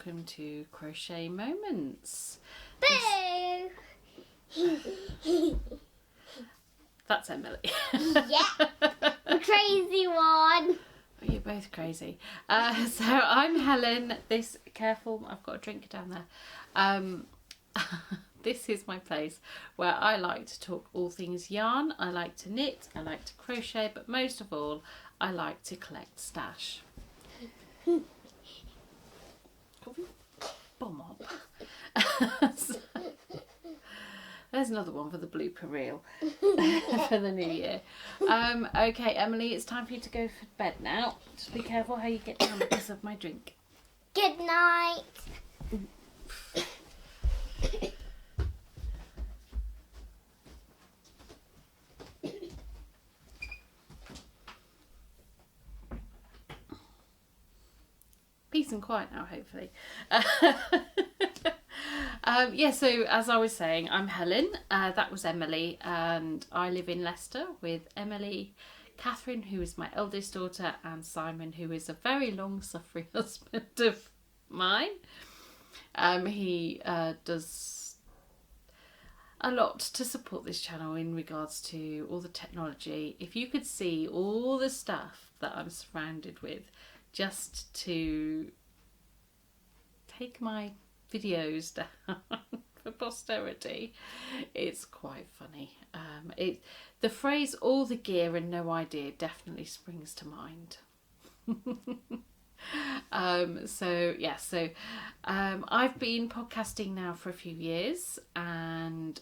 welcome to Crochet Moments. Boo! That's Emily. Yeah, the crazy one. You're both crazy. So I'm Helen. Careful, I've got a drink down there. This is my place where I like to talk all things yarn. I like to knit, I like to crochet, but most of all, I like to collect stash. Bomb up. There's another one for the blooper reel for the new year. Okay, Emily, it's time for you to go for bed now. Just be careful how you get down because of my drink. Good night. Peace and quiet now, hopefully. Yeah, so as I was saying, I'm Helen. That was Emily, and I live in Leicester with Emily, Catherine, who is my eldest daughter, and Simon, who is a very long-suffering husband of mine. He does a lot to support this channel in regards to all the technology. If you could see all the stuff that I'm surrounded with just to take my videos down for posterity, it's quite funny. The phrase "all the gear and no idea" definitely springs to mind. I've been podcasting now for a few years, and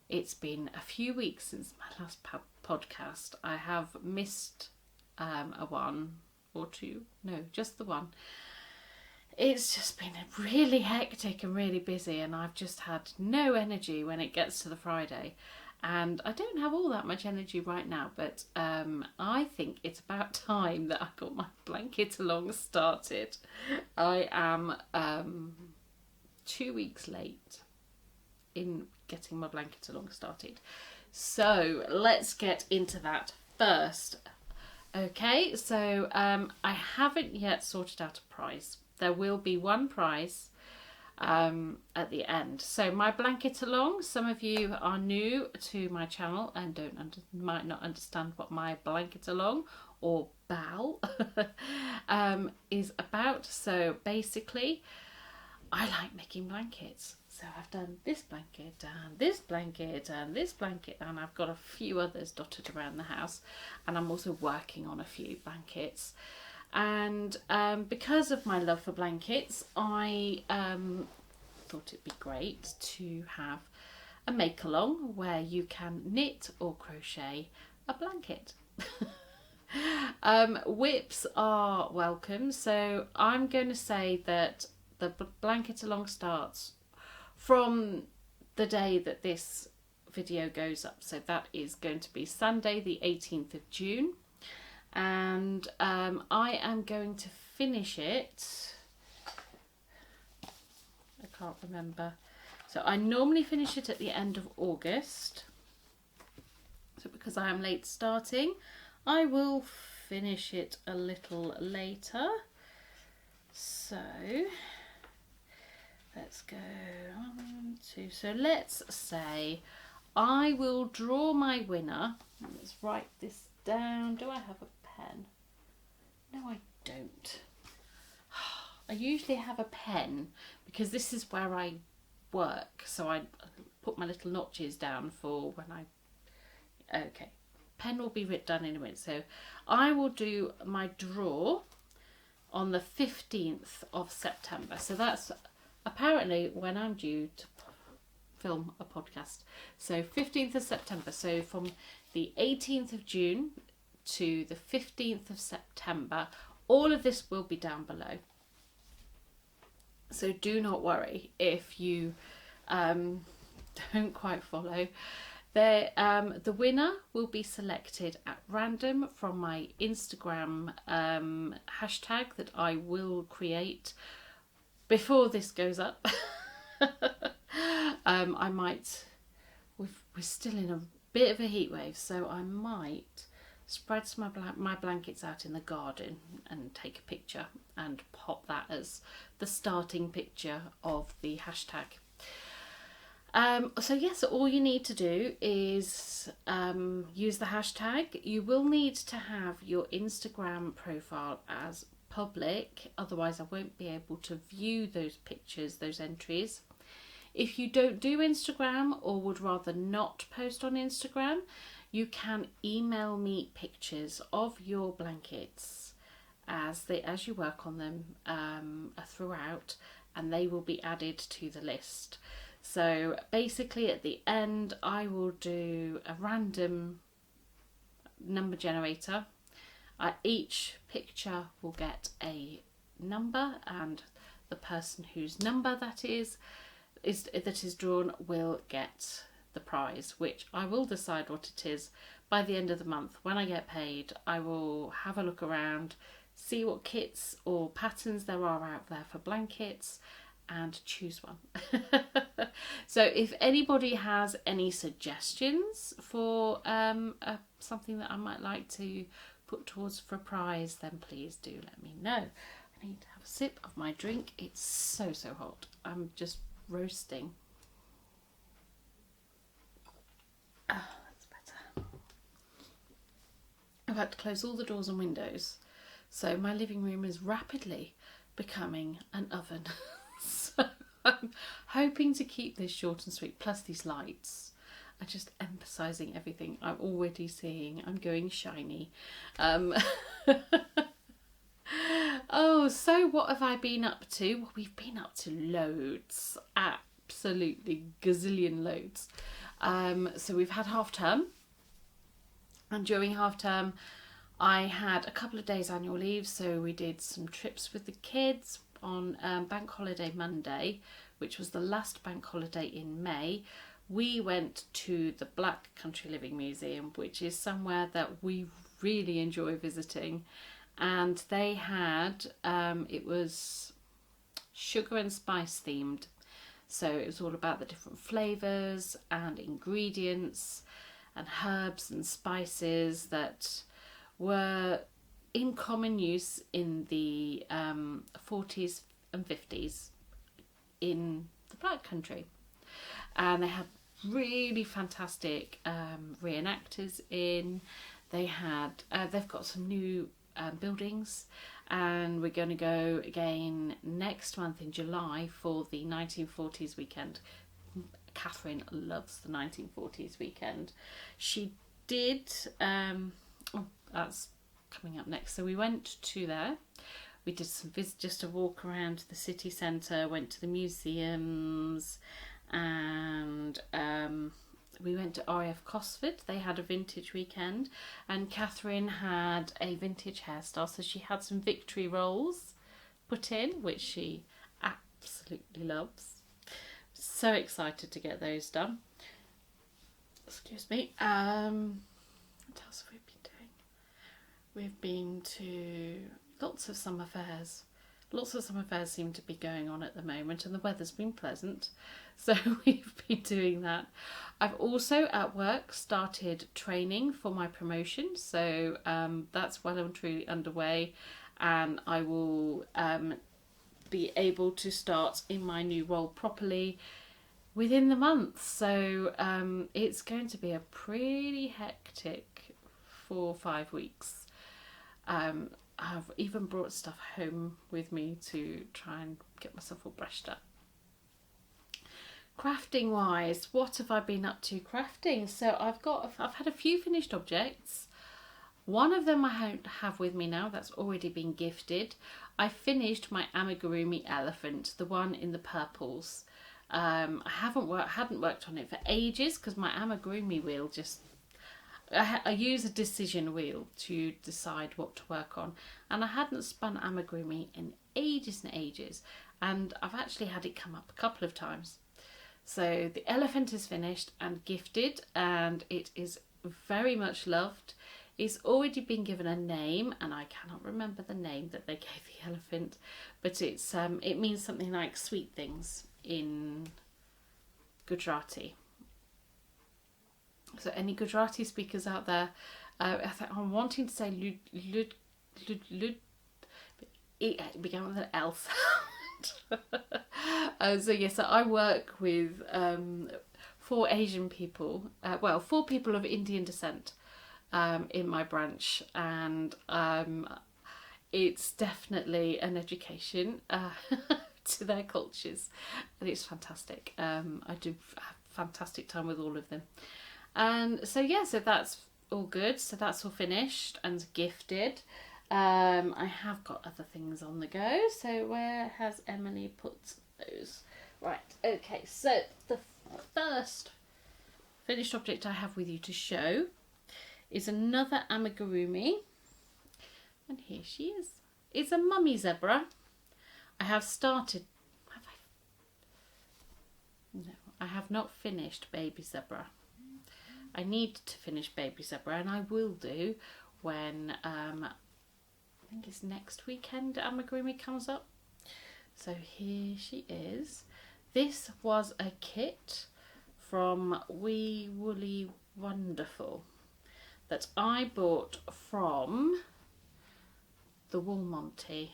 it's been a few weeks since my last podcast. I have missed a one or two, no, just the one. It's just been really hectic and really busy, and I've just had no energy when it gets to the Friday, and I don't have all that much energy right now, but I think it's about time that I got my blanket along started. I am 2 weeks late in getting my blanket along started, so let's get into that first. Okay, so I haven't yet sorted out a prize. There will be one prize at the end. So my blanket along, some of you are new to my channel and might not understand what my blanket along or BAL is about. So basically, I like making blankets. So I've done this blanket and this blanket and this blanket, and I've got a few others dotted around the house, and I'm also working on a few blankets. And because of my love for blankets, I thought it'd be great to have a make along where you can knit or crochet a blanket. Whips are welcome, so I'm going to say that the blanket along starts from the day that this video goes up, so that is going to be Sunday the 18th of June, and I am going to finish it, I can't remember, so I normally finish it at the end of August, so because I am late starting I will finish it a little later. So let's go 1, 2. So let's say I will draw my winner. Let's write this down. Do I have a pen? No, I don't. I usually have a pen because this is where I work. So I put my little notches down for when I... Okay. Pen will be written down in a minute. So I will do my draw on the 15th of September. So that's apparently when I'm due to film a podcast. So 15th of September. So from the 18th of June to the 15th of September, all of this will be down below. So do not worry if you don't quite follow. The winner will be selected at random from my Instagram hashtag that I will create before this goes up. We're still in a bit of a heat wave, so I might spread some of my blankets out in the garden and take a picture and pop that as the starting picture of the hashtag. So yes, all you need to do is use the hashtag. You will need to have your Instagram profile as public, otherwise I won't be able to view those pictures, those entries. If you don't do Instagram or would rather not post on Instagram, you can email me pictures of your blankets as you work on them throughout, and they will be added to the list. So basically at the end I will do a random number generator. Each picture will get a number, and the person whose number that is drawn will get the prize, which I will decide what it is by the end of the month. When I get paid, I will have a look around, see what kits or patterns there are out there for blankets, and choose one. So if anybody has any suggestions for something that I might like to put towards for a prize, then please do let me know. I need to have a sip of my drink. It's so hot. I'm just roasting. Oh, that's better. I've had to close all the doors and windows, so my living room is rapidly becoming an oven. So I'm hoping to keep this short and sweet, plus these lights are just emphasising everything I'm already seeing. I'm going shiny. Oh, so what have I been up to? Well, we've been up to loads, absolutely gazillion loads. So we've had half term, and during half term I had a couple of days annual leave, so we did some trips with the kids. On Bank Holiday Monday, which was the last bank holiday in May, we went to the Black Country Living Museum, which is somewhere that we really enjoy visiting, and they had it was sugar and spice themed, so it was all about the different flavours and ingredients and herbs and spices that were in common use in the 40s and 50s in the Black Country. And they had really fantastic reenactors in. They had they've got some new buildings, and we're going to go again next month in July for the 1940s weekend. Catherine loves the 1940s weekend. She did that's coming up next. So we went to there. We did some just a walk around the city centre, went to the museums, and we went to RAF Cosford. They had a vintage weekend, and Catherine had a vintage hairstyle, so she had some victory rolls put in, which she absolutely loves. So excited to get those done. Excuse me. What else have we been doing? We've been to lots of summer fairs. Lots of summer fairs seem to be going on at the moment, and the weather's been pleasant, so we've been doing that. I've also at work started training for my promotion, so that's well and truly underway, and I will be able to start in my new role properly within the month. So it's going to be a pretty hectic 4 or 5 weeks. I've even brought stuff home with me to try and get myself all brushed up. Crafting wise, what have I been up to crafting? So I've had a few finished objects. One of them I have with me now, that's already been gifted. I finished my amigurumi elephant, the one in the purples. I hadn't worked on it for ages because my amigurumi wheel just, I use a decision wheel to decide what to work on, and I hadn't spun amigurumi in ages and ages, and I've actually had it come up a couple of times. So the elephant is finished and gifted, and it is very much loved. It's already been given a name, and I cannot remember the name that they gave the elephant, but it's it means something like sweet things in Gujarati. So any Gujarati speakers out there, I'm wanting to say it began with an L sound. So I work with 4 Asian people, 4 people of Indian descent in my branch, and it's definitely an education to their cultures, and it's fantastic. I do have a fantastic time with all of them, and so that's all good. So that's all finished and gifted. I have got other things on the go. So where has Emily put those? Right, okay, so the first finished object I have with you to show is another amigurumi. And here she is. It's a mummy zebra. I have started... No, I have not finished baby zebra. I need to finish baby zebra, and I will do when... I think it's next weekend amigurumi comes up. So here she is. This was a kit from Wee Woolly Wonderful that I bought from the Wool Monty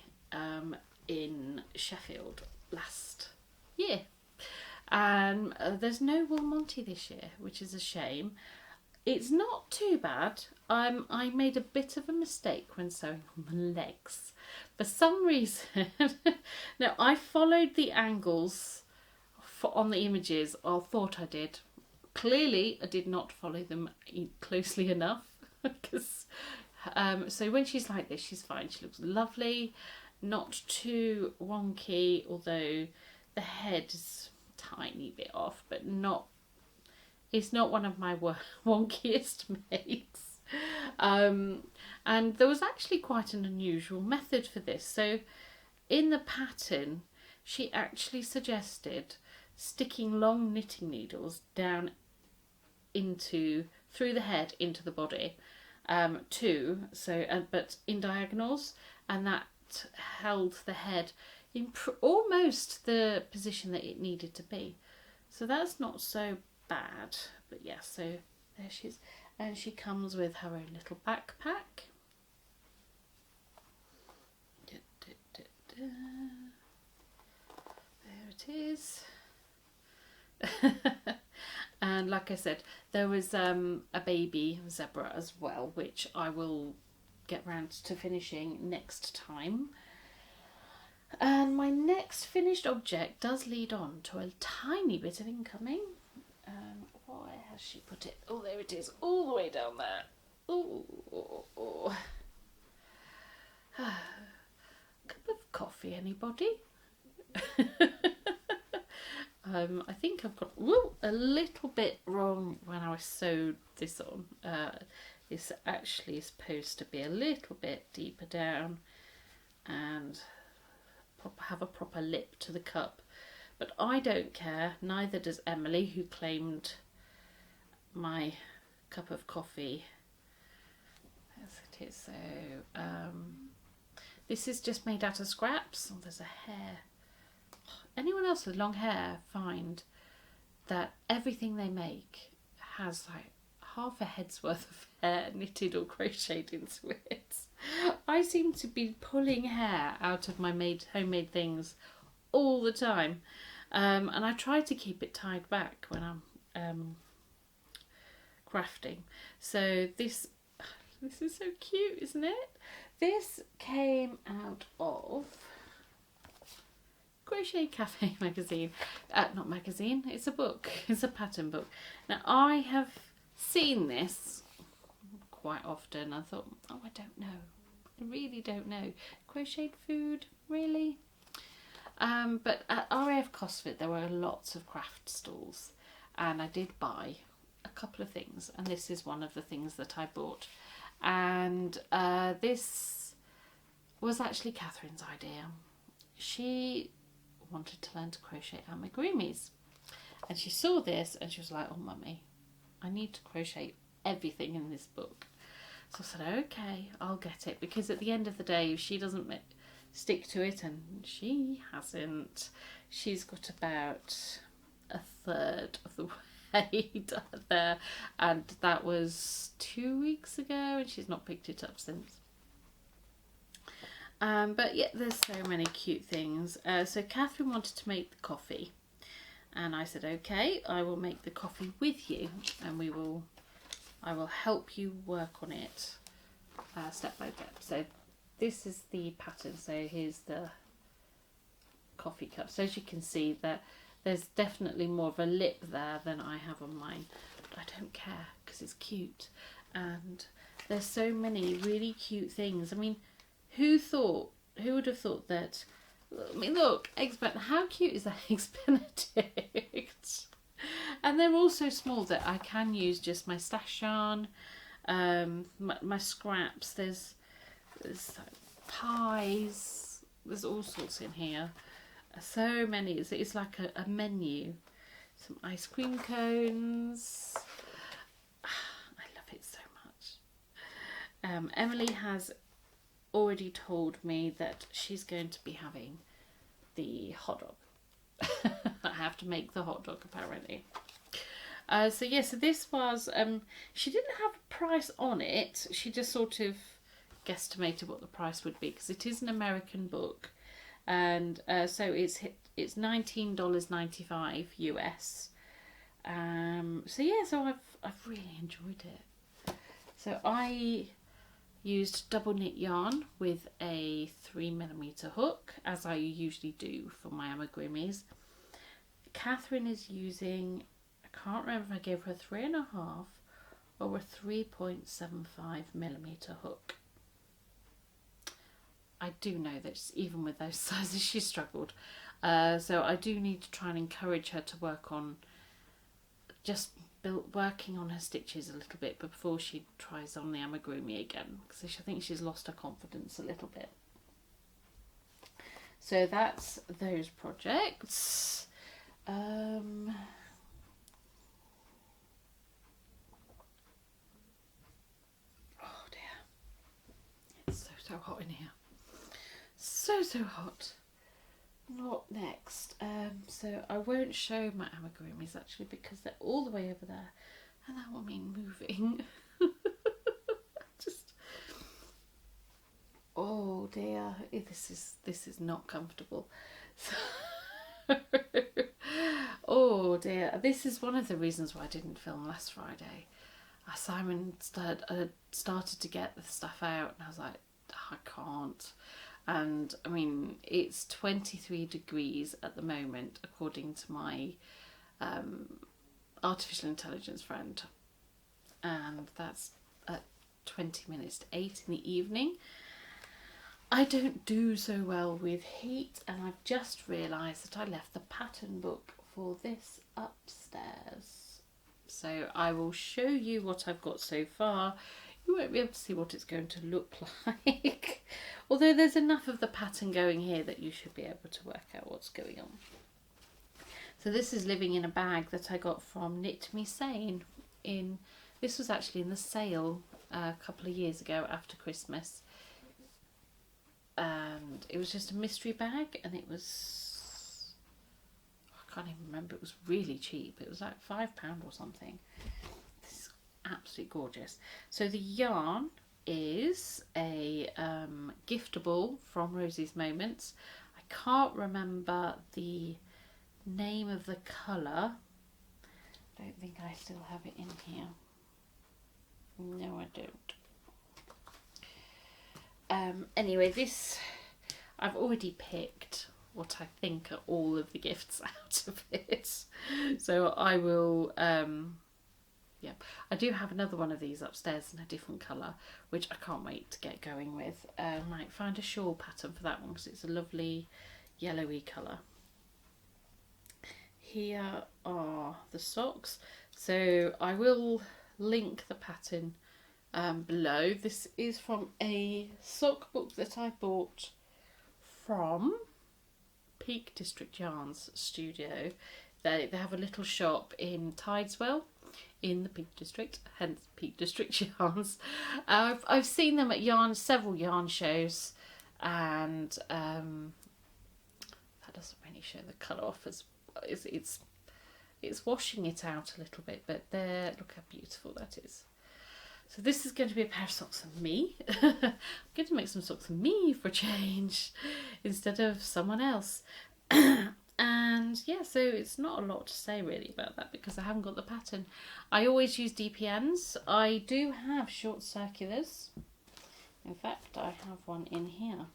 in Sheffield last year. And there's no Wool Monty this year, which is a shame. It's not too bad. I made a bit of a mistake when sewing on the legs. For some reason, now I followed the angles on the images, or thought I did. Clearly, I did not follow them closely enough. Because so when she's like this, she's fine. She looks lovely, not too wonky, although the head is a tiny bit off, but not. It's not one of my wonkiest makes. And there was actually quite an unusual method for this. So in the pattern, she actually suggested sticking long knitting needles down through the head into the body but in diagonals, and that held the head in almost the position that it needed to be. So that's not so bad, but yeah, so there she is, and she comes with her own little backpack. There it is. And like I said, there was a baby zebra as well, which I will get round to finishing next time. And my next finished object does lead on to a tiny bit of incoming. Where has she put it? Oh, there it is, all the way down there. Oh. Cup of coffee, anybody? I think I've got a little bit wrong when I sewed this on. This actually is supposed to be a little bit deeper down and have a proper lip to the cup. But I don't care, neither does Emily, who claimed my cup of coffee. As it is. So this is just made out of scraps. Oh, there's a hair. Anyone else with long hair find that everything they make has like half a head's worth of hair knitted or crocheted into it. I seem to be pulling hair out of my homemade things all the time, and I try to keep it tied back when I'm crafting. So this is so cute, isn't it? This came out of Crochet Cafe magazine. Not magazine, it's a book. It's a pattern book. Now I have seen this quite often. I thought, oh, I don't know. I really don't know. Crocheted food, really? But at RAF Cosford there were lots of craft stalls, and I did buy a couple of things, and this is one of the things that I bought. And this was actually Catherine's idea. She wanted to learn to crochet amigurumis, and she saw this and she was like, oh mummy, I need to crochet everything in this book. So I said, okay, I'll get it, because at the end of the day, if she doesn't stick to it, and she hasn't, she's got about a third of the made there, and that was 2 weeks ago, and she's not picked it up since. But yeah, there's so many cute things. So Catherine wanted to make the coffee, and I said, okay, I will make the coffee with you, and I will help you work on it step by step. So this is the pattern. So here's the coffee cup. So as you can see, that there's definitely more of a lip there than I have on mine, but I don't care because it's cute. And there's so many really cute things. I mean, who would have thought that? I mean, look, Eggs Benedict. How cute is that Eggs Benedict? And they're all so small that I can use just my stash yarn, my scraps. There's like pies. There's all sorts in here. So many. It's like a menu. Some ice cream cones. I love it so much. Emily has already told me that she's going to be having the hot dog. I have to make the hot dog apparently. So this was, she didn't have a price on it. She just sort of guesstimated what the price would be, because it is an American book, and so it's $19.95 US. So I've really enjoyed it. So I used double knit yarn with a 3mm hook, as I usually do for my amigurumis. Catherine is using, I can't remember if I gave her a 3.5 or a 3.75mm hook. I do know that even with those sizes she struggled. So I do need to try and encourage her to work on working on her stitches a little bit before she tries on the amigurumi again, because I think she's lost her confidence a little bit. So that's those projects. Oh dear, it's so hot in here. So hot. Not next. So I won't show my amigurumis actually, because they're all the way over there, and that will mean moving. Oh dear, this is not comfortable. So, oh dear, this is one of the reasons why I didn't film last Friday. Simon started to get the stuff out, and I was like, I can't. And I mean, it's 23 degrees at the moment, according to my artificial intelligence friend, and that's at 20 minutes to 8 in the evening. I don't do so well with heat, and I've just realised that I left the pattern book for this upstairs. So I will show you what I've got so far. You won't be able to see what it's going to look like. Although there's enough of the pattern going here that you should be able to work out what's going on. So this is living in a bag that I got from Knit Me Sane. This was actually in the sale a couple of years ago after Christmas. And it was just a mystery bag, and it was, I can't even remember, it was really cheap. It was like £5 or something. This is absolutely gorgeous. So the yarn is a giftable from Rosie's Moments. I can't remember the name of the colour. I don't think I still have it in here. No, I don't. Anyway, this, I've already picked what I think are all of the gifts out of it. So I will, yeah, I do have another one of these upstairs in a different colour, which I can't wait to get going with. Might find a shawl pattern for that one, because it's a lovely yellowy colour. Here are the socks. So I will link the pattern below. This is from a sock book that I bought from Peak District Yarns studio. They have a little shop in Tideswell in the Peak District, hence Peak District Yarns. I've seen them at several yarn shows, and that doesn't really show the colour off as it's it's washing it out a little bit, but there, look how beautiful that is. So this is going to be a pair of socks for me. I'm going to make some socks for me for a change instead of someone else. And yeah, so it's not a lot to say really about that because I haven't got the pattern. I always use DPNs. I do have short circulars. In fact, I have one in here.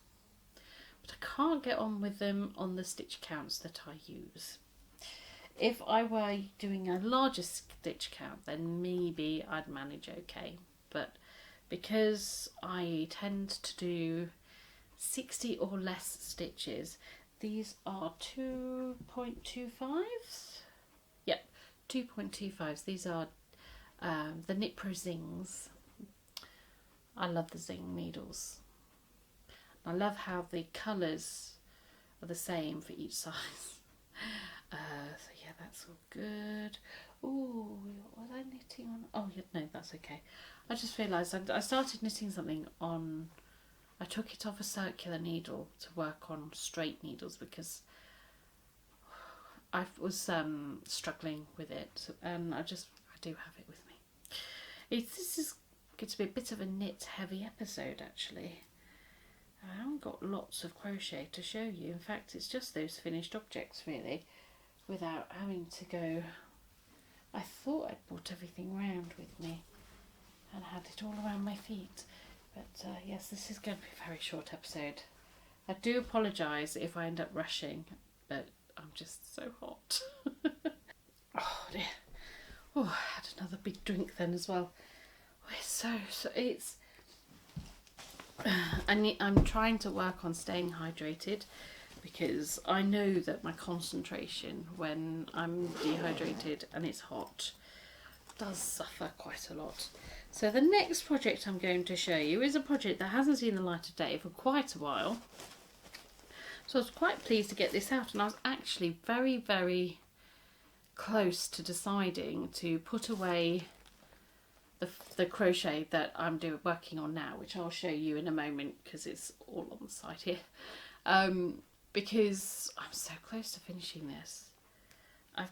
But I can't get on with them on the stitch counts that I use. If I were doing a larger stitch count, then maybe I'd manage okay. But because I tend to do 60 or less stitches, these are 2.25s. Yep, 2.25s. These are the Knit Pro Zings. I love the zing needles. I love how the colours are the same for each size. So yeah, that's all good. Oh, was I knitting on? Oh yeah, no, that's okay. I just realised I started knitting something on. I took it off a circular needle to work on straight needles because I was struggling with it, and I do have it with me. This is going to be a bit of a knit heavy episode actually. I haven't got lots of crochet to show you. In fact, it's just those finished objects really, without having to go. I thought I'd brought everything round with me and had it all around my feet. But yes, this is going to be a very short episode. I do apologise if I end up rushing, but I'm just so hot. Oh dear. Oh, I had another big drink then as well. Oh, it's I'm trying to work on staying hydrated because I know that my concentration when I'm dehydrated and it's hot does suffer quite a lot. So the next project I'm going to show you is a project that hasn't seen the light of day for quite a while. So I was quite pleased to get this out, and I was actually very, very close to deciding to put away the crochet that I'm working on now, which I'll show you in a moment because it's all on the side here. Because I'm so close to finishing this. I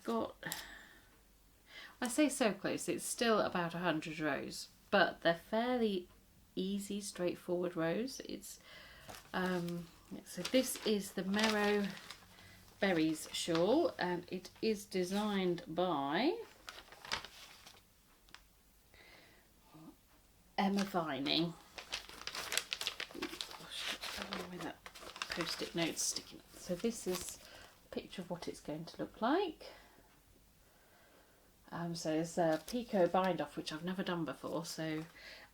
say so close, it's still about 100 rows, but they're fairly easy, straightforward rows. So this is the Merrow Berries shawl, and it is designed by Emma Vining. Gosh, I don't know where that post-it note's sticking up. So this is a picture of what it's going to look like. So there's a picot bind off, which I've never done before. So,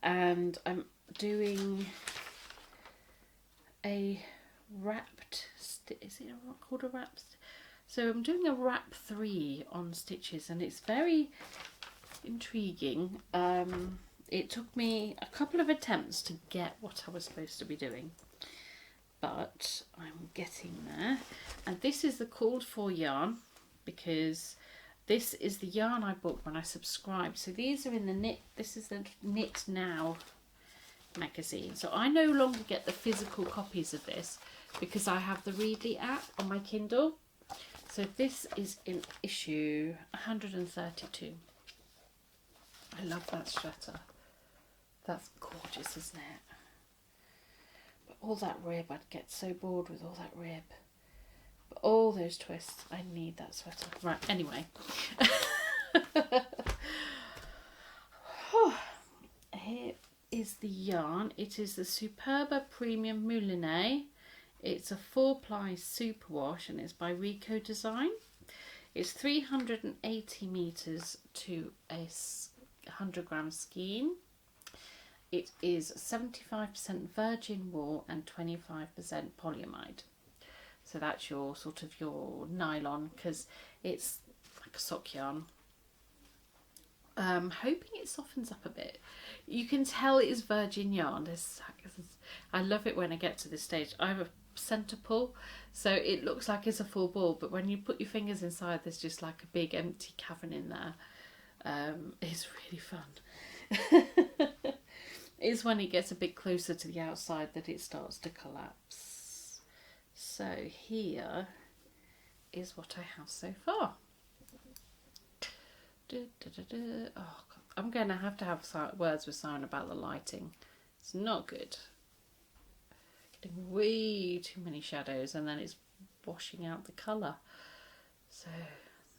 and I'm doing a wrapped. Is it called a wrapped? So I'm doing a wrap 3 on stitches, and it's very intriguing. It took me a couple of attempts to get what I was supposed to be doing, but I'm getting there. And this is the called for yarn because this is the yarn I bought when I subscribed. So these are in the Knit. This is the Knit Now magazine. So I no longer get the physical copies of this because I have the Readly app on my Kindle. So this is in issue 132. I love that sweater. That's gorgeous, isn't it? But all that rib, I'd get so bored with all that rib. But all those twists, I need that sweater. Right, anyway. Here is the yarn. It is the Superba Premium Moulinet. It's a 4-ply superwash and it's by Rico Design. It's 380 meters to a 100 gram skein. It is 75% virgin wool and 25% polyamide. So that's your sort of your nylon, because it's like a sock yarn. Hoping it softens up a bit. You can tell it is virgin yarn. I love it when I get to this stage. I have a centre pull, so it looks like it's a full ball, but when you put your fingers inside, there's just like a big empty cavern in there. It's really fun. It's when it gets a bit closer to the outside that it starts to collapse. So here is what I have so far. Oh, God. I'm going to have words with Simon about the lighting. It's not good. Getting way too many shadows, and then it's washing out the colour. So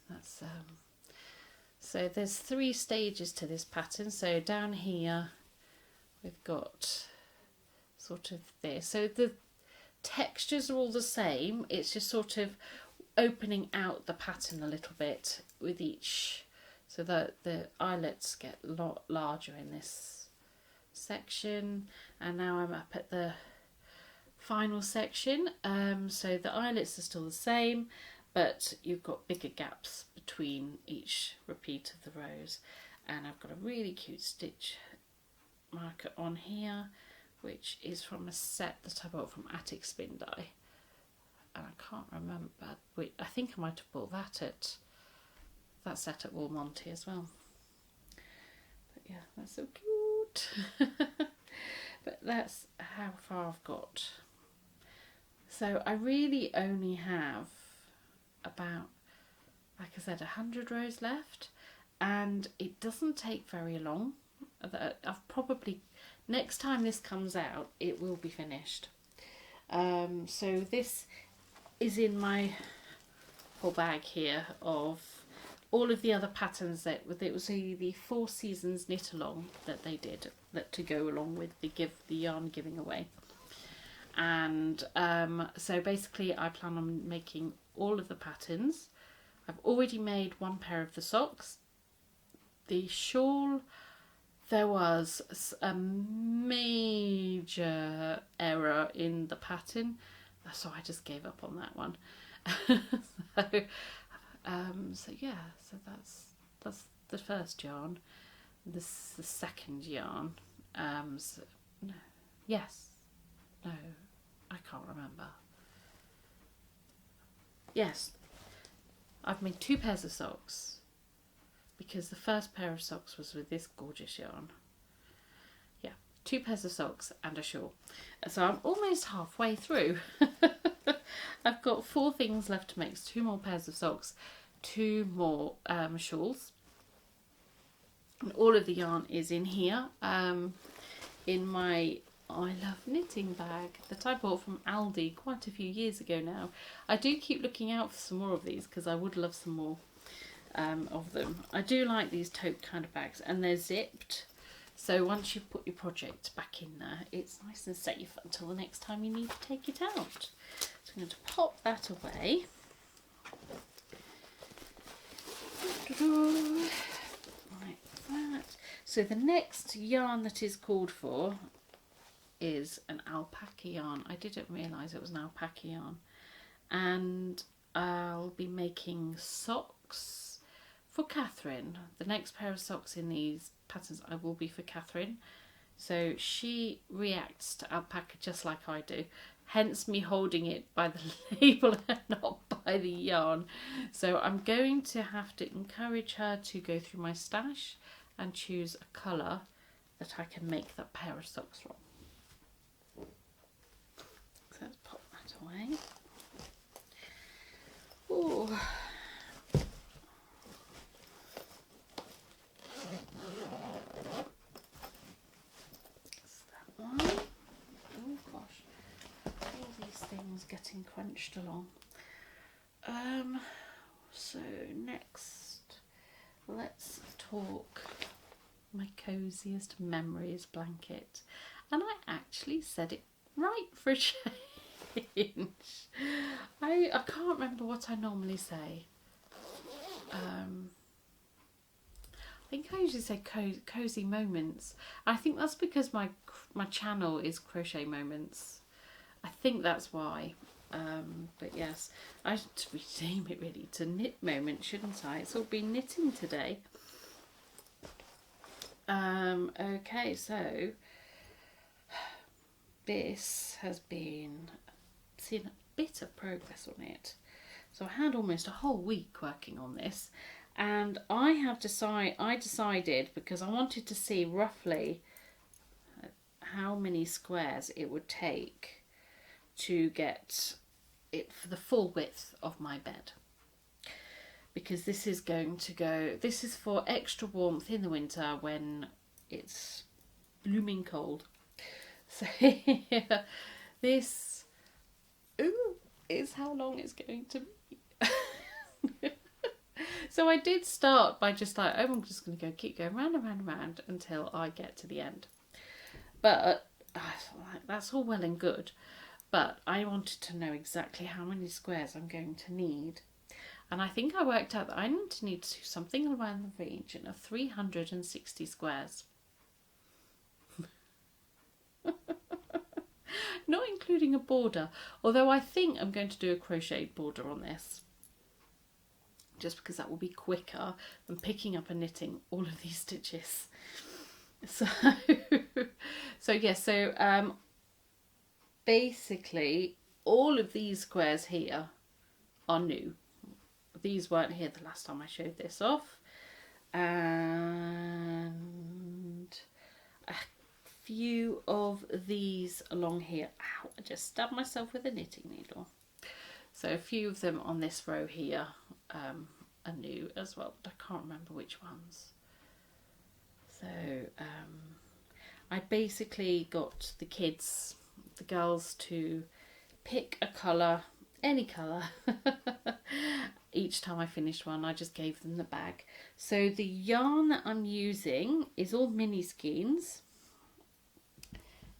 that's so there's 3 stages to this pattern. So down here we've got sort of this. So the textures are all the same. It's just sort of opening out the pattern a little bit with each, so that the eyelets get a lot larger in this section. And now I'm up at the final section. So the eyelets are still the same, but you've got bigger gaps between each repeat of the rows. And I've got a really cute stitch marker on here, which is from a set that I bought from Attic Spin Dye. And I can't remember, I think I might have bought that set at Walmonty as well. But yeah, that's so cute. But that's how far I've got. So I really only have about, like I said, 100 rows left, and it doesn't take very long. I've probably, next time this comes out, it will be finished. So this is in my whole bag here of all of the other patterns that it was the 4 seasons knit along that they did, that to go along with the yarn giving away. And so basically I plan on making all of the patterns. I've already made 1 pair of the socks. The shawl, there was a major error in the pattern, so I just gave up on that one. So yeah, so that's the first yarn. This is the second yarn. So, no, yes, no, I can't remember. Yes, I've made 2 pairs of socks, because the first pair of socks was with this gorgeous yarn. Yeah, 2 pairs of socks and a shawl. So I'm almost halfway through. I've got 4 things left to make. 2 more pairs of socks, 2 more shawls. And all of the yarn is in here, in my I Love Knitting bag that I bought from Aldi quite a few years ago now. I do keep looking out for some more of these, because I would love some more of them. I do like these tote kind of bags, and they're zipped, so once you put your project back in there, it's nice and safe until the next time you need to take it out. So I'm going to pop that away. Like that. So the next yarn that is called for is an alpaca yarn. I didn't realise it was an alpaca yarn. And I'll be making socks for Catherine. The next pair of socks in these patterns I will be for Catherine. So she reacts to alpaca just like I do. Hence me holding it by the label and not by the yarn. So I'm going to have to encourage her to go through my stash and choose a colour that I can make that pair of socks from. So let's pop that away. Oh. That's that one. Oh gosh, all these things getting crunched along. So next, let's talk my Cosiest Memories blanket. And I actually said it right for a change. I can't remember what I normally say. I think I usually say Cozy Moments. I think that's because my channel is Crochet Moments. I think that's why. But yes, I should rename it really to Knit Moment, shouldn't I? It's all been knitting today. Okay, so this has been seen a bit of progress on it. So I had almost a whole week working on this, and I decided, because I wanted to see roughly how many squares it would take to get it for the full width of my bed, because this is going to go, this is for extra warmth in the winter when it's blooming cold. So yeah, this is how long it's going to be. So I did start by just like, I'm just going to keep going round and round and round until I get to the end. But I thought, like, that's all well and good, but I wanted to know exactly how many squares I'm going to need. And I think I worked out that I need to do something around the region of 360 squares. Not including a border, although I think I'm going to do a crocheted border on this, just because that will be quicker than picking up and knitting all of these stitches. So basically all of these squares here are new. These weren't here the last time I showed this off, and a few of these along here. Ow, I just stabbed myself with a knitting needle. So a few of them on this row here are new as well, but I can't remember which ones. So I basically got the kids, the girls, to pick a colour, any colour. Each time I finished one, I just gave them the bag. So the yarn that I'm using is all mini skeins.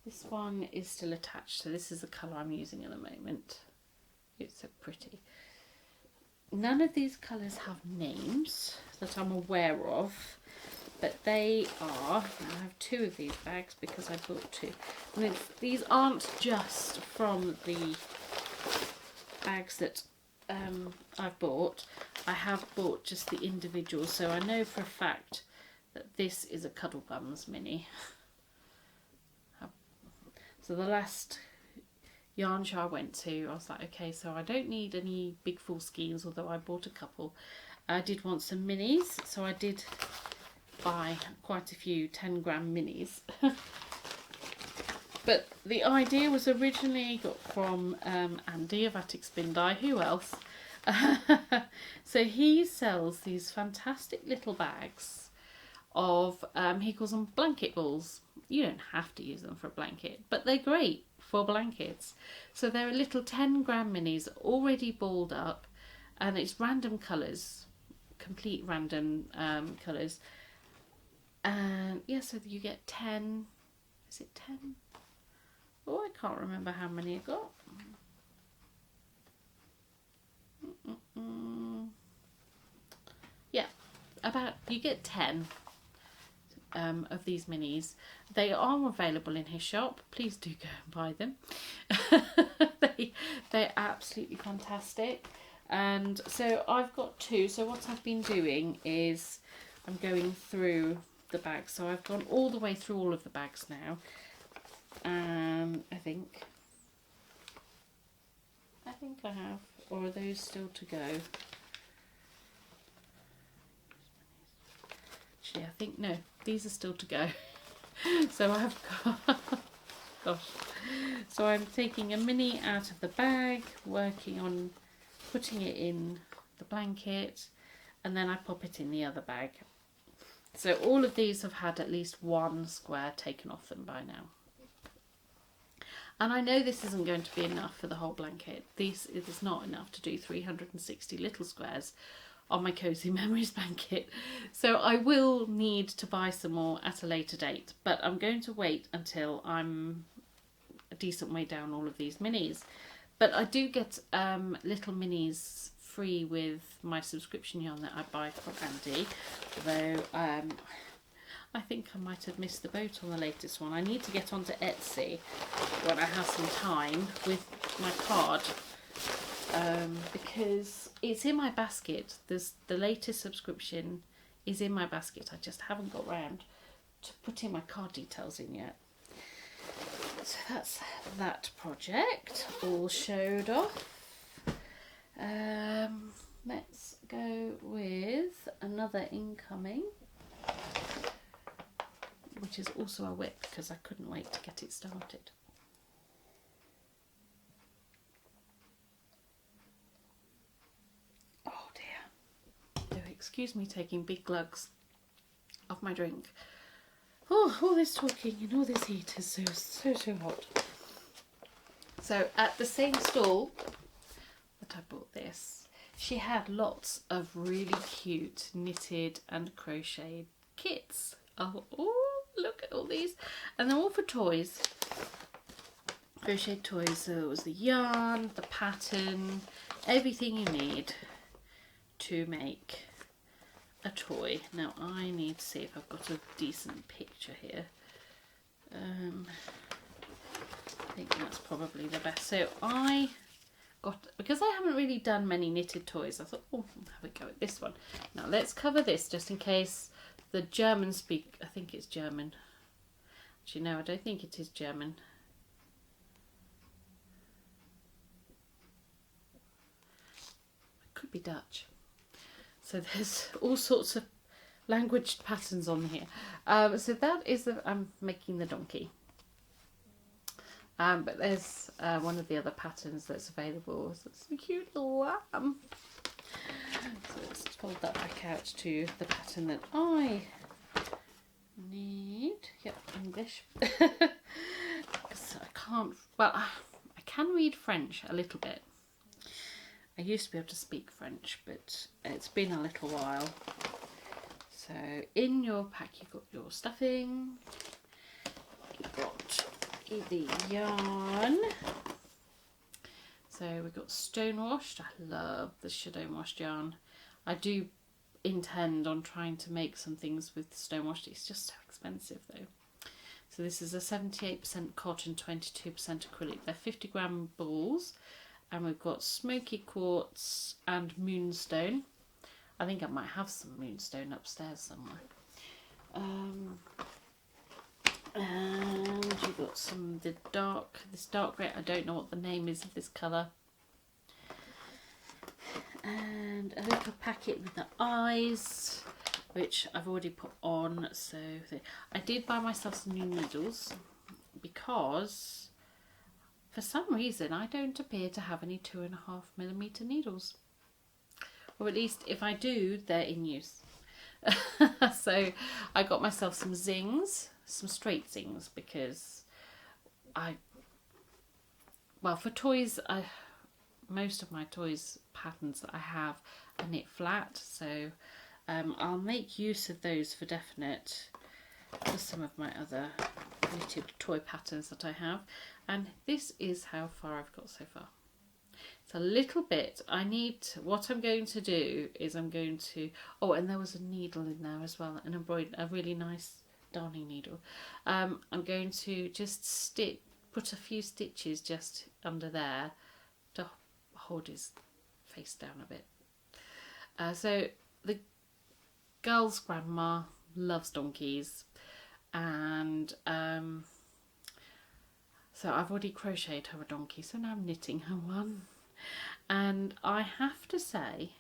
This one is still attached, so this is the colour I'm using at the moment. It's so pretty. None of these colours have names that I'm aware of, but they are, I have two of these bags because I bought two. And these aren't just from the bags that I've bought. I have bought just the individuals, so I know for a fact that this is a Cuddle Bums mini. So the last yarn show I went to, I was like, okay, so I don't need any big full skeins, although I bought a couple. I did want some minis, so I did buy quite a few 10-gram minis. But the idea was originally got from Andy of Attic Spin Dye. Who else? So he sells these fantastic little bags of, he calls them blanket balls. You don't have to use them for a blanket, but they're great for blankets. So they're little 10-gram minis already balled up, and it's random colours, complete random colours. And yeah, so you get 10, is it 10? Oh, I can't remember how many I got. Yeah, you get 10 of these minis. They are available in his shop. Please do go and buy them. They're absolutely fantastic. And so I've got two. So what I've been doing is I'm going through the bags. So I've gone all the way through all of the bags now. I think I have. Or are those still to go? Actually, I think no, these are still to go. So I've got, gosh. So I'm taking a mini out of the bag, working on putting it in the blanket, and then I pop it in the other bag. So all of these have had at least one square taken off them by now. And I know this isn't going to be enough for the whole blanket. It is not enough to do 360 little squares on my Cozy Memories blanket. So I will need to buy some more at a later date. But I'm going to wait until I'm a decent way down all of these minis. But I do get little minis free with my subscription yarn that I buy from Andy. Although I think I might have missed the boat on the latest one. I need to get onto Etsy when I have some time with my card, because it's in my basket. The latest subscription is in my basket. I just haven't got round to putting my card details in yet. So that's that project all showed off. Let's go with another incoming, which is also a whip because I couldn't wait to get it started. Oh dear. excuse me taking big glugs of my drink. Oh, all this talking and all this heat is so hot. So at the same stall that I bought this, she had lots of really cute knitted and crocheted kits. Oh, look at all these. And they're all for toys. Crochet toys. So it was the yarn, the pattern, everything you need to make a toy. Now I need to see if I've got a decent picture here. I think that's probably the best. So I got, because I haven't really done many knitted toys, I thought, oh, I'll have a go at this one. Now let's cover this just in case the German speak. I think it's German. Actually, no, I don't think it is German. It could be Dutch. So there's all sorts of language patterns on here. So that is I'm making the donkey. But there's one of the other patterns that's available. So it's a cute little lamb. So let's fold that back out to the pattern that I need. Yep, English. Because I can't, well, I can read French a little bit. I used to be able to speak French, but it's been a little while. So in your pack you've got your stuffing, you've got the yarn. So we've got stone washed. I love the stone washed yarn. I do intend on trying to make some things with stone washed. It's just so expensive though. So this is a 78% cotton, 22% acrylic. They're 50-gram balls. And we've got smoky quartz and moonstone. I think I might have some moonstone upstairs somewhere. And you've got this dark grey. I don't know what the name is of this colour. And a little packet with the eyes, which I've already put on. So I did buy myself some new needles because for some reason I don't appear to have any 2.5mm needles. Or at least if I do, they're in use. So I got myself some zings, some straight zings, because well, for toys, most of my toys patterns that I have are knit flat, so I'll make use of those for definite for some of my other knitted toy patterns that I have. And this is how far I've got so far. It's a little bit. What I'm going to do is I'm going to, oh, and there was a needle in there as well, a really nice darning needle. I'm going to just put a few stitches just under there to hold his face down a bit. So the girl's grandma loves donkeys, and so I've already crocheted her a donkey, so now I'm knitting her one. And I have to say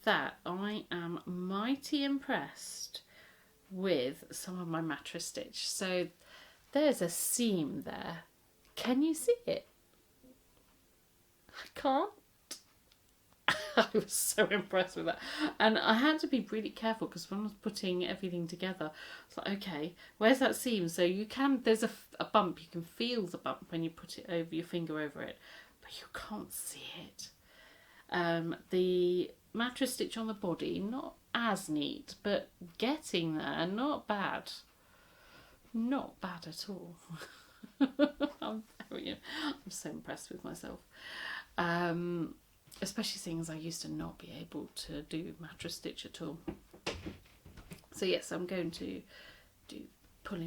that I am mighty impressed with some of my mattress stitch. So there's a seam there. Can you see it? I can't. I was so impressed with that. And I had to be really careful because when I was putting everything together, it's like, okay, where's that seam? So there's a bump, you can feel the bump when you put it over your finger over it, but you can't see it. The mattress stitch on the body, not as neat, but getting there, not bad. Not bad at all. I'm so impressed with myself. Especially seeing as I used to not be able to do mattress stitch at all. So yes, I'm going to pull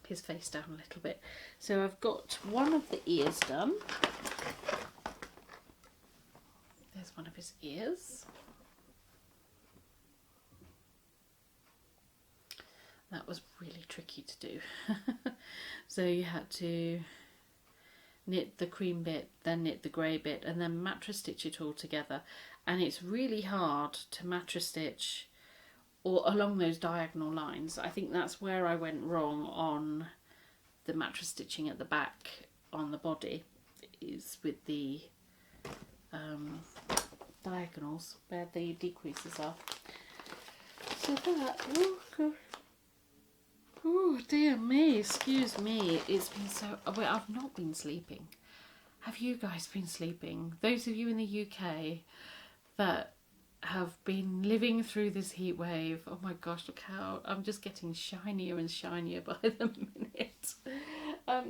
his face down a little bit. So I've got one of the ears done. There's one of his ears. That was really tricky to do. So you had to knit the cream bit, then knit the grey bit, and then mattress stitch it all together. And it's really hard to mattress stitch or along those diagonal lines. I think that's where I went wrong on the mattress stitching at the back on the body, is with the diagonals where the decreases are. So that, oh gosh. Oh dear me, excuse me. It's been so, well, I've not been sleeping. Have you guys been sleeping? Those of you in the UK that have been living through this heat wave. Oh my gosh, look how I'm just getting shinier and shinier by the minute.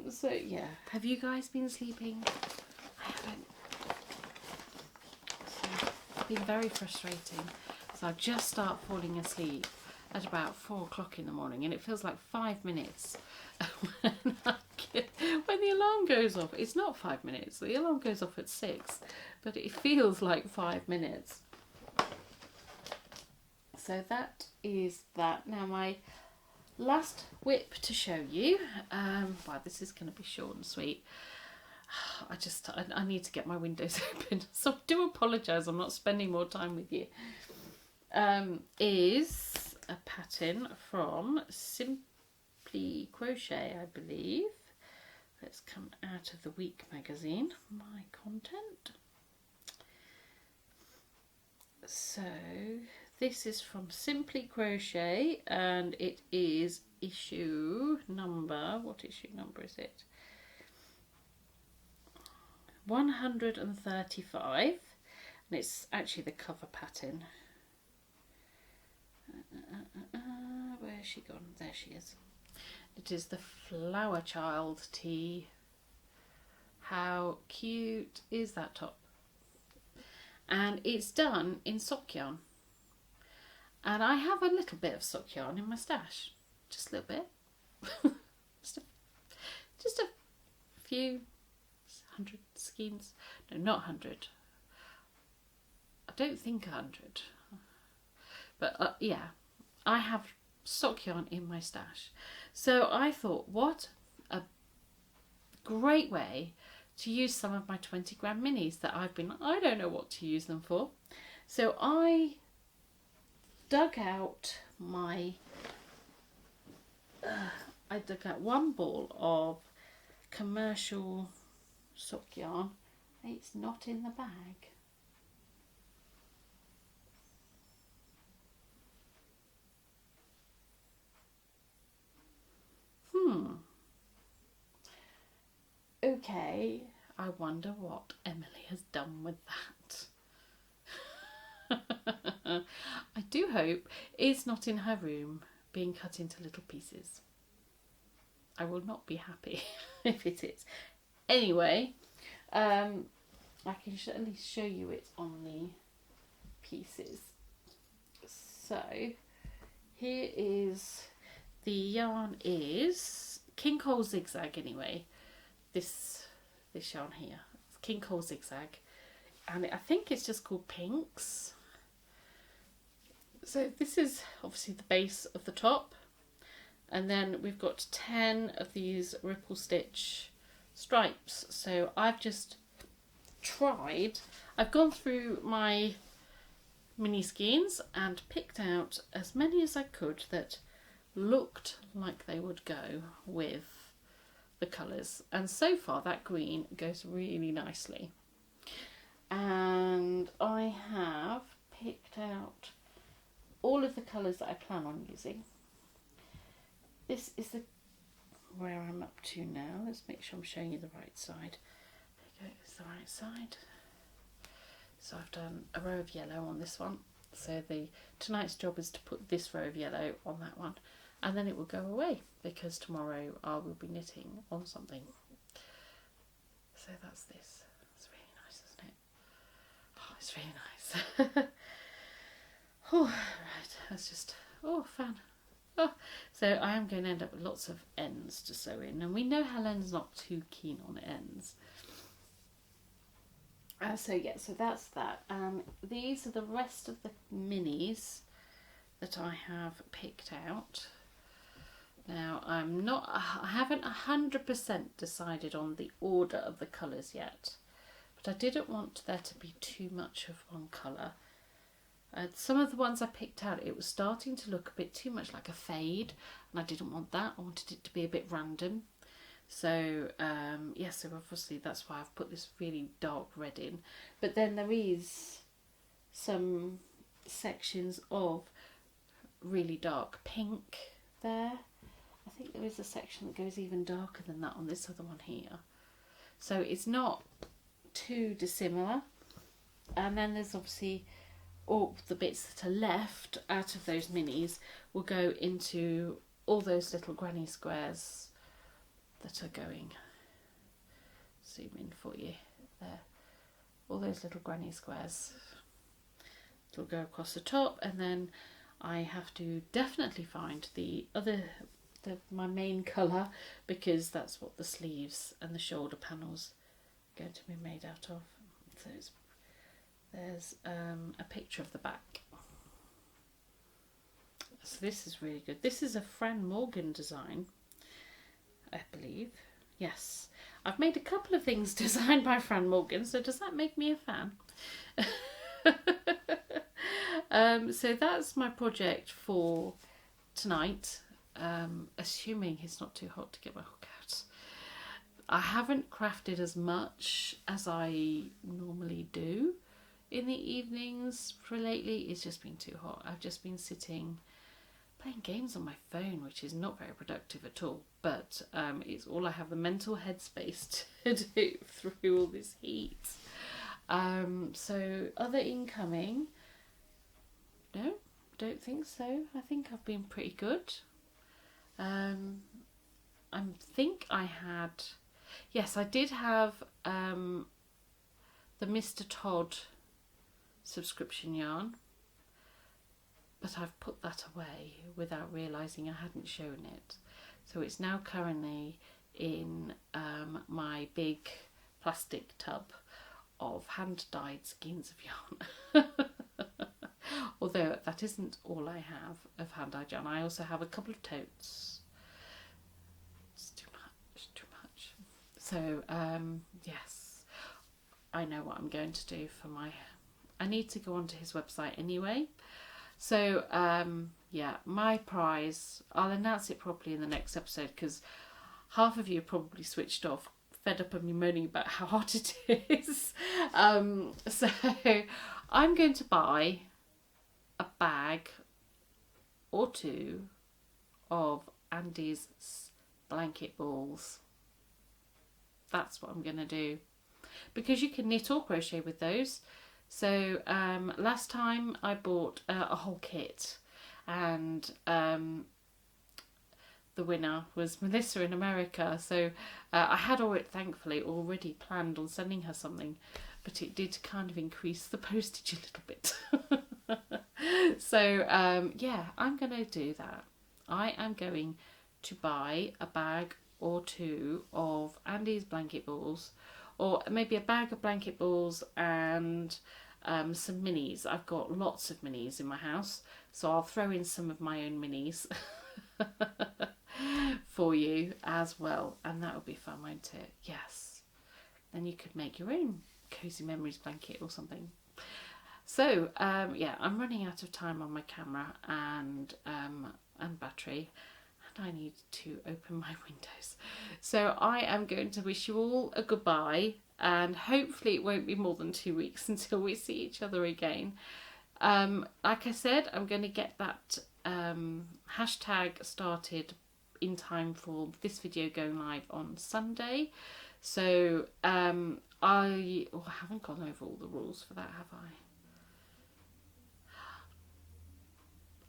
So yeah, have you guys been sleeping? I haven't. So it's been very frustrating. So I just start falling asleep at about 4 o'clock in the morning, and it feels like 5 minutes when the alarm goes off. It's not 5 minutes. The alarm goes off at 6, but it feels like 5 minutes. So that is that. Now my last whip to show you. Wow, this is going to be short and sweet. I need to get my windows open, so I do apologise. I'm not spending more time with you. Is a pattern from Simply Crochet, I believe. Let's come out of the week magazine. My content. So this is from Simply Crochet, and it is issue number, what issue number is it? 135, and it's actually the cover pattern. Where has she gone? There she is. It is the Flower Child tee. How cute is that top? And it's done in sock yarn. And I have a little bit of sock yarn in my stash. Just a little bit. just a few 100 skeins. No, not 100. I don't think 100. But yeah, I have sock yarn in my stash. So I thought, what a great way to use some of my 20 gram minis that I don't know what to use them for. So I dug out one ball of commercial sock yarn. It's not in the bag. Okay, I wonder what Emily has done with that. I do hope it's not in her room being cut into little pieces. I will not be happy if it is. Anyway, I can at least show you it on the pieces. So here is, the yarn is King Cole Zigzag anyway. This yarn here, King Cole Zigzag, and I think it's just called Pinks. So this is obviously the base of the top, and then we've got 10 of these ripple stitch stripes. So I've just I've gone through my mini skeins and picked out as many as I could that looked like they would go with the colours, and so far that green goes really nicely. And I have picked out all of the colours that I plan on using. This is where I'm up to now. Let's make sure I'm showing you the right side. There you go, it's the right side. So I've done a row of yellow on this one. So tonight's job is to put this row of yellow on that one, and then it will go away because tomorrow I will be knitting on something. So that's this. It's really nice, isn't it? Oh, it's really nice. Oh, right, that's just, fun. Oh, so I am going to end up with lots of ends to sew in, and we know Helen's not too keen on ends. So that's that. These are the rest of the minis that I have picked out. Now I haven't 100% decided on the order of the colours yet, but I didn't want there to be too much of one colour. Some of the ones I picked out, it was starting to look a bit too much like a fade, and I didn't want that. I wanted it to be a bit random. So so obviously that's why I've put this really dark red in. But then there is some sections of really dark pink there. I think there is a section that goes even darker than that on this other one here. So it's not too dissimilar. And then there's obviously all the bits that are left out of those minis will go into all those little granny squares that are going. Zoom in for you there. All those little granny squares. It'll go across the top, and then I have to definitely find my main colour, because that's what the sleeves and the shoulder panels are going to be made out of. So there's a picture of the back. So this is really good. This is a Fran Morgan design, I believe. Yes, I've made a couple of things designed by Fran Morgan, so does that make me a fan? So that's my project for tonight, assuming it's not too hot to get my hook out. I haven't crafted as much as I normally do in the evenings for lately. It's just been too hot. I've just been sitting playing games on my phone, which is not very productive at all, but it's all I have the mental headspace to do through all this heat. So other incoming, no, don't think so. I think I've been pretty good. I think I had, yes, I did have the Mr. Todd subscription yarn, but I've put that away without realising I hadn't shown it. So it's now currently in my big plastic tub of hand-dyed skeins of yarn. Although that isn't all I have of hand-dyed yarn. I also have a couple of totes. It's too much. So, yes, I know what I'm going to do for my... I need to go onto his website anyway. So, yeah, my prize, I'll announce it properly in the next episode, because half of you are probably switched off, fed up of me moaning about how hot it is. So I'm going to buy a bag or two of Andy's blanket balls. That's what I'm going to do, because you can knit or crochet with those. So last time I bought a whole kit, and the winner was Melissa in America. So I had thankfully already planned on sending her something, but it did kind of increase the postage a little bit. So yeah, I'm going to do that. I am going to buy a bag or two of Andy's blanket balls, or maybe a bag of blanket balls and some minis. I've got lots of minis in my house, so I'll throw in some of my own minis for you as well, and that would be fun, won't it? Yes. Then you could make your own Cozy Memories blanket or something. So yeah, I'm running out of time on my camera and battery, and I need to open my windows. So I am going to wish you all a goodbye, and hopefully it won't be more than 2 weeks until we see each other again. Like I said, I'm going to get that hashtag started in time for this video going live on Sunday. So I haven't gone over all the rules for that, have I?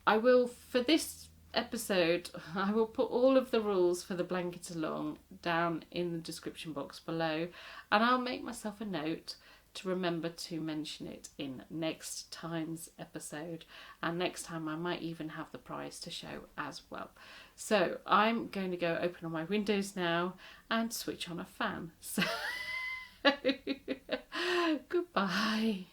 I will, for this episode, I will put all of the rules for the blanket along down in the description box below, and I'll make myself a note to remember to mention it in next time's episode, and next time I might even have the prize to show as well. So I'm going to go open all my windows now and switch on a fan. So goodbye.